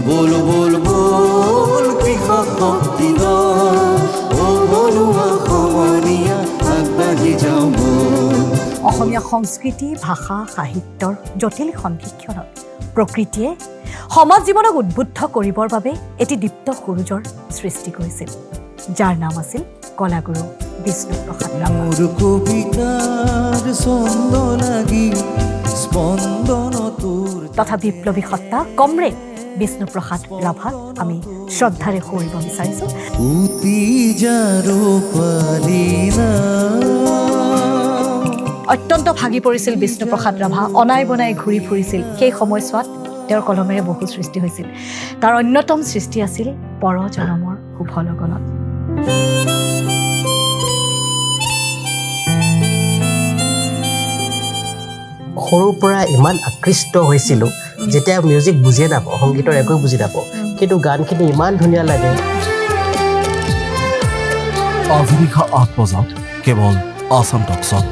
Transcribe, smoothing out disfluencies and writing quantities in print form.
বুলবুল বুলবুল কৃষক শক্তি বনুৱা সমনীয়া আগবাঢ়ি যাওঁ বল। অসমীয়া সংস্কৃতি ভাষা সাহিত্যৰ জটিল সংশিক্ষণত প্ৰকৃতিয়ে সমাজ জীৱনক উদ্বুদ্ধ কৰিবৰ বাবে এটি দীপ্ত সূৰুজৰ সৃষ্টি কৰিছিল, যাৰ নাম আছিল কলাগুৰু বিষ্ণুপ্ৰসাদ ৰাভা। মোৰ কবিতাৰ ছন্দ লাগি স্পন্দন তোৰ তথা বিপ্লৱী সত্তা কমৰেড বিষ্ণুপ্ৰসাদ ৰাভাক আমি শ্ৰদ্ধাৰে সুঁৱৰিব বিচাৰিছোঁ। উতি যাৰো পালিনা অত্যন্ত ভাগি পৰিছিল বিষ্ণুপ্ৰসাদ ৰাভা, অনাই বনাই ঘূৰি ফুৰিছিল। সেই সময়ছোৱাত তেওঁৰ কলমেৰে বহু সৃষ্টি হৈছিল। তাৰ অন্যতম সৃষ্টি আছিল পৰজনমৰ শুভ লগনত। সৰুৰ পৰা ইমান আকৃষ্ট হৈছিলোঁ, যেতিয়া মিউজিক বুজিয়ে নাপাওঁ, সংগীতৰ একো বুজি নাপাওঁ, কিন্তু গানখিনি ইমান ধুনীয়া লাগে। অভিনিশা ৮ বজাত কেৱল আসাম টকছত।